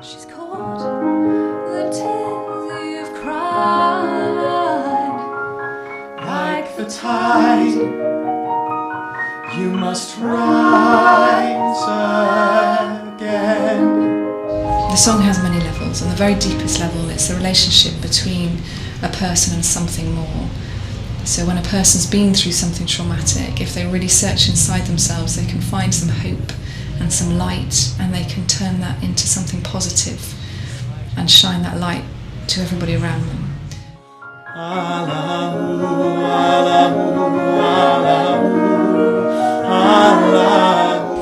She's caught the tears you've cried. Like the tide, you must rise again. The song has many levels. On the very deepest level, it's the relationship between a person and something more. So when a person's been through something traumatic, if they really search inside themselves, they can find some hope and some light, and they can turn that into something positive and shine that light to everybody around them.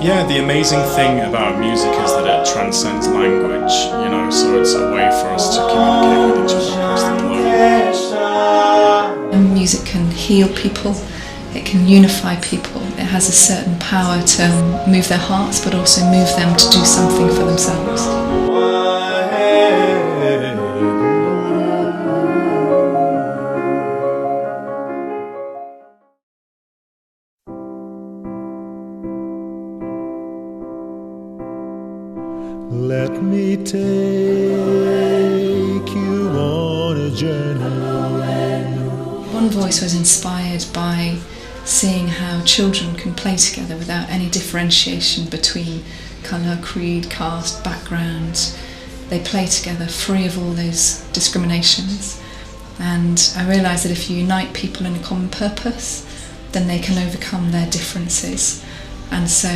Yeah, the amazing thing about music is that it transcends language, so it's a way for us to communicate with each other across the globe. And music can heal people, it can unify people, it has a certain power to move their hearts but also move them to do something for themselves. Let me take you on a journey. One Voice was inspired by seeing how children can play together without any differentiation between colour, creed, caste, background. They play together free of all those discriminations. And I realised that if you unite people in a common purpose, then they can overcome their differences. And so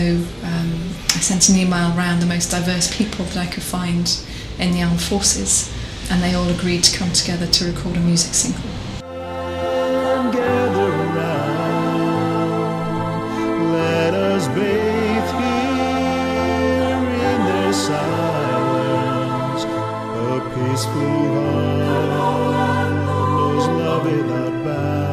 I sent an email around the most diverse people that I could find in the armed forces, and they all agreed to come together to record a music single. Gather around, let us bathe here in their silence. A peaceful heart knows love without bounds.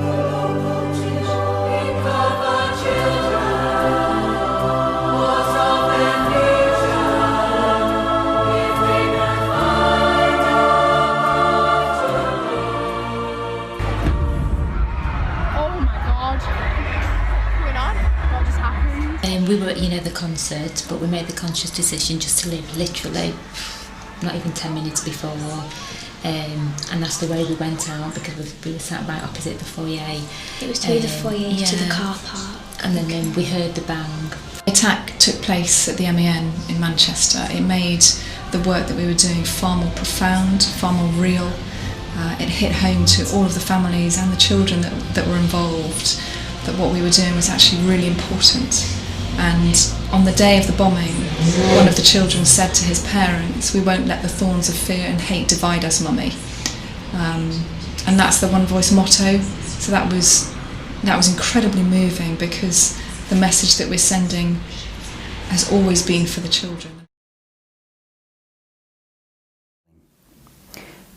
We were at the concert, but we made the conscious decision just to leave literally not even 10 minutes before, and that's the way we went out, because we were sat right opposite the foyer. It was through the foyer to the car park. And then we heard the bang. The attack took place at the MEN in Manchester. It made the work that we were doing far more profound, far more real. It hit home to all of the families and the children that were involved, that what we were doing was actually really important. And on the day of the bombing, one of the children said to his parents, "We won't let the thorns of fear and hate divide us, Mummy." And that's the One Voice motto. So that was incredibly moving, because the message that we're sending has always been for the children.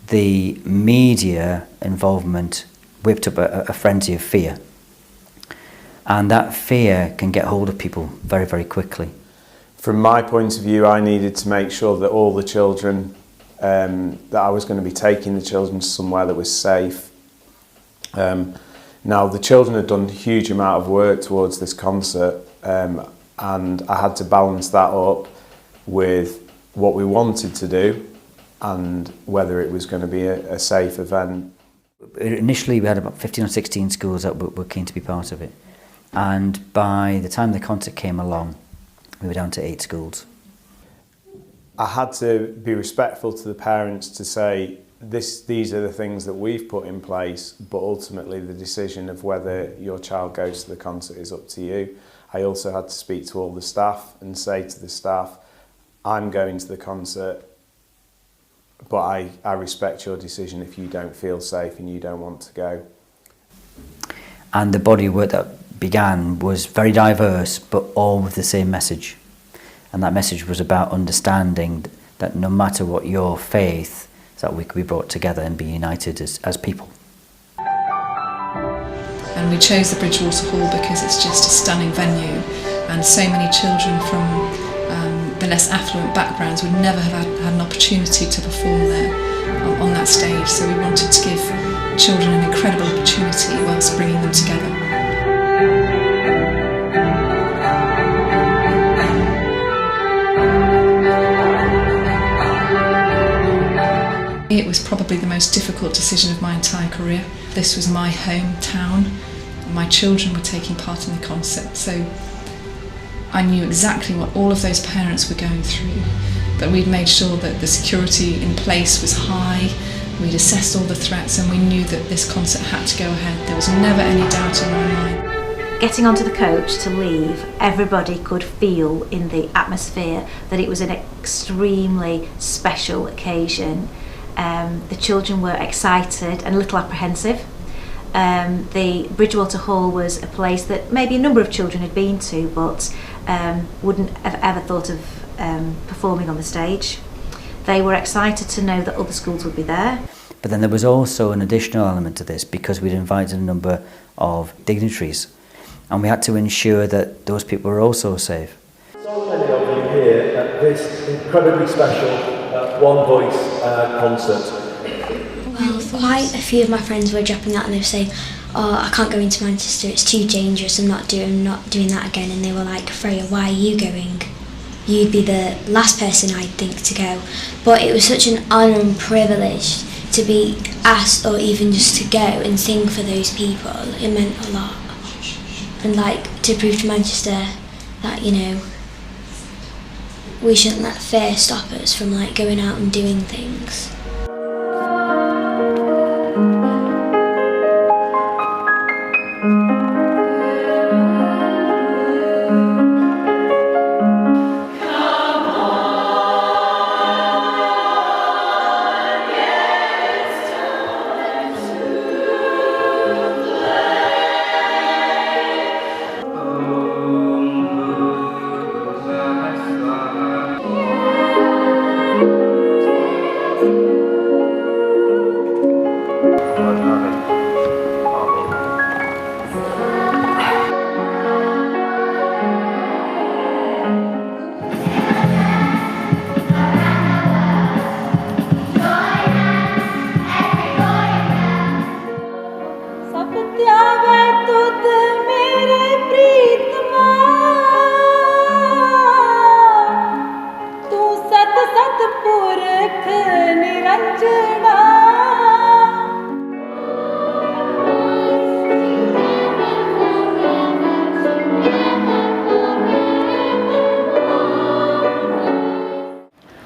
The media involvement whipped up a frenzy of fear. And that fear can get hold of people very, very quickly. From my point of view, I needed to make sure that all the children, that I was going to be taking the children to somewhere that was safe. Now, the children had done a huge amount of work towards this concert, and I had to balance that up with what we wanted to do and whether it was going to be a safe event. Initially, we had about 15 or 16 schools that were keen to be part of it. And by the time the concert came along, we were down to 8 schools. I had to be respectful to the parents to say, these are the things that we've put in place, but ultimately the decision of whether your child goes to the concert is up to you. I also had to speak to all the staff and say to the staff, I'm going to the concert, but I respect your decision if you don't feel safe and you don't want to go. And the body of work that began was very diverse, but all with the same message. And that message was about understanding that no matter what your faith, that we could be brought together and be united as people. And we chose the Bridgewater Hall because it's just a stunning venue, and so many children from the less affluent backgrounds would never have had an opportunity to perform there on that stage. So we wanted to give children an incredible opportunity whilst bringing them together. was probably the most difficult decision of my entire career. This was my hometown, and my children were taking part in the concert, so I knew exactly what all of those parents were going through, but we'd made sure that the security in place was high, we'd assessed all the threats, and we knew that this concert had to go ahead. There was never any doubt in my mind. Getting onto the coach to leave, everybody could feel in the atmosphere that it was an extremely special occasion. The children were excited and a little apprehensive. The Bridgewater Hall was a place that maybe a number of children had been to, but wouldn't have ever thought of performing on the stage. They were excited to know that other schools would be there. But then there was also an additional element to this because we'd invited a number of dignitaries, and we had to ensure that those people were also safe. So many of you here at this incredibly special One Voice concert. Well, quite a few of my friends were dropping out and they were saying, "Oh, I can't go into Manchester, it's too dangerous, I'm not doing that again." And they were like, "Freya, why are you going? You'd be the last person I'd think to go." But it was such an honour and privilege to be asked, or even just to go and sing for those people. It meant a lot. And to prove to Manchester that, we shouldn't let fear stop us from going out and doing things.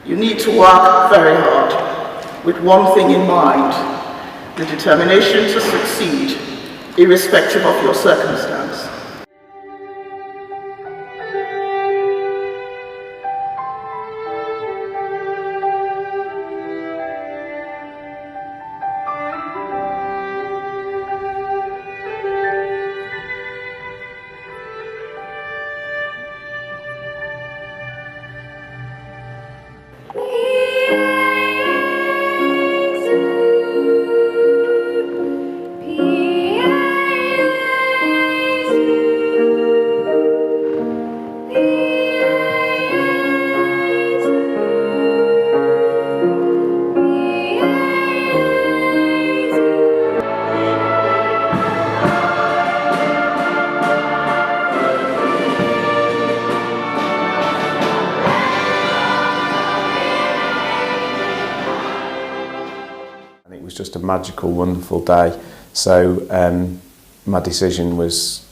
You need to work very hard with one thing in mind: the determination to succeed, irrespective of your circumstance. It was just a magical, wonderful day. So my decision was,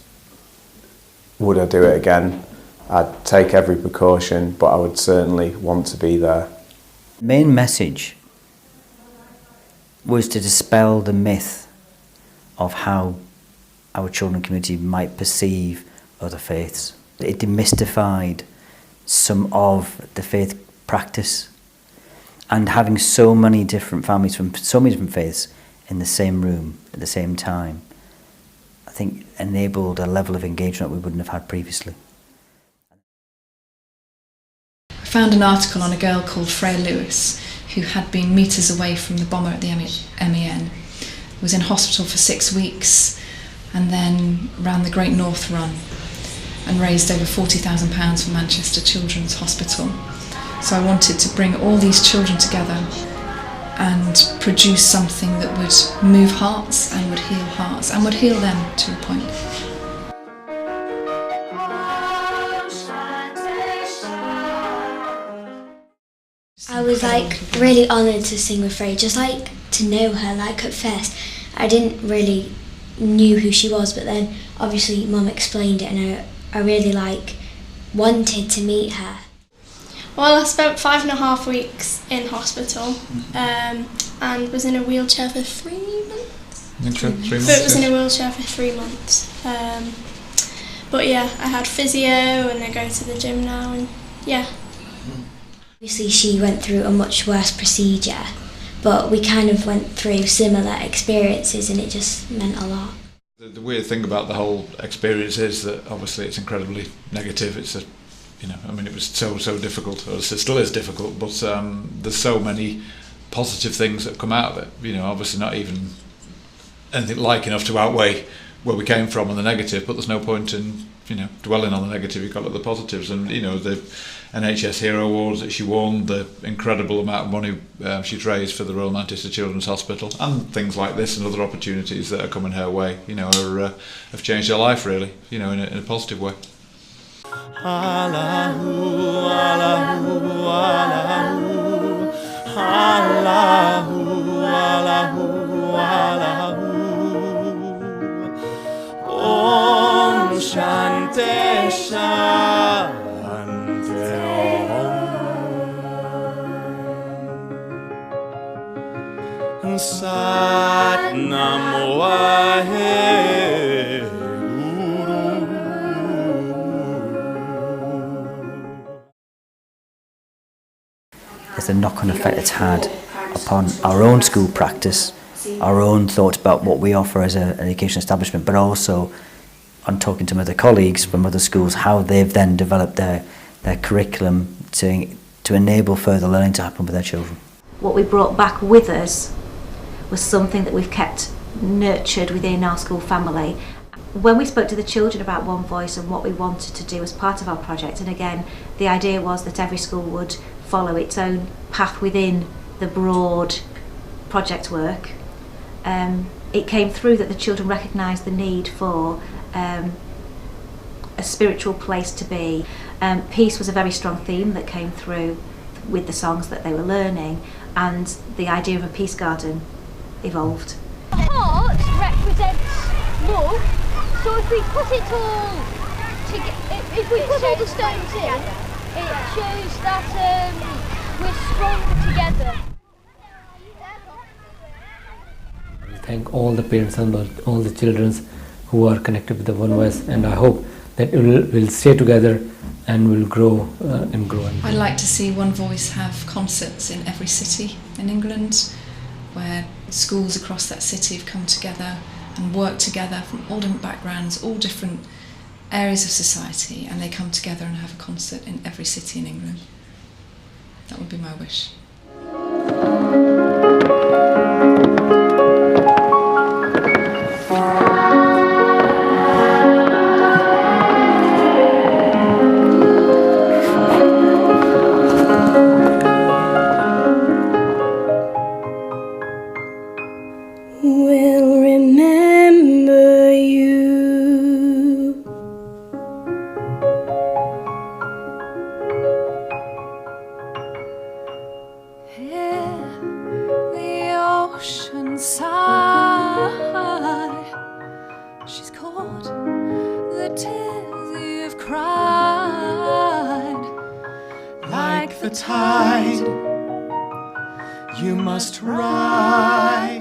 would I do it again? I'd take every precaution, but I would certainly want to be there. The main message was to dispel the myth of how our children community might perceive other faiths. It demystified some of the faith practice, and having so many different families from so many different faiths in the same room at the same time, I think enabled a level of engagement we wouldn't have had previously. I found an article on a girl called Freya Lewis, who had been metres away from the bomber at the MEN, was in hospital for 6 weeks, and then ran the Great North Run and raised over £40,000 for Manchester Children's Hospital. So I wanted to bring all these children together and produce something that would move hearts and would heal them to a point. I I was like really honoured to sing with Freya, just like to know her. Like at first I didn't really knew who she was, but then obviously Mum explained it and I really like wanted to meet her. Well, I spent 5.5 weeks in hospital and was in a wheelchair for 3 months. 3 months? But was in a wheelchair for 3 months. But yeah, I had physio and I go to the gym now and yeah. Obviously she went through a much worse procedure, but we kind of went through similar experiences and it just meant a lot. The weird thing about the whole experience is that obviously it's incredibly negative. It's a, you know, I mean, it was so difficult, or it still is difficult, but there's so many positive things that come out of it. You know, obviously not even anything like enough to outweigh where we came from and the negative, but there's no point in, you know, dwelling on the negative. You've got to look at the positives, and you know, the NHS Hero Awards that she won, the incredible amount of money she's raised for the Royal Manchester Children's Hospital, and things like this and other opportunities that are coming her way, you know, have changed her life really, you know, in a positive way. Allahu, Allahu, Allahu, Allahu, Allahu, Allahu. Om Shanti Shanti Om Sat Nam There's a knock-on effect it's had upon our own school practice, our own thoughts about what we offer as an education establishment, but also on talking to other colleagues from other schools, how they've then developed their curriculum to enable further learning to happen with their children. What we brought back with us was something that we've kept nurtured within our school family. When we spoke to the children about One Voice and what we wanted to do as part of our project, and again, the idea was that every school would follow its own path within the broad project work, it came through that the children recognised the need for a spiritual place to be. Peace was a very strong theme that came through with the songs that they were learning, and the idea of a peace garden evolved. Heart represents love, so if we put it all if we put all the stones in, it shows that we're stronger together. Thank all the parents and all the children who are connected with the One Voice, and I hope that it will stay together and will grow and grow. I'd like to see One Voice have concerts in every city in England, where schools across that city have come together and worked together from all different backgrounds, all different areas of society, and they come together and have a concert in every city in England. That would be my wish. We'll remember you. Hear the ocean sigh. She's caught the tears you've cried. Like the tide, you must rise.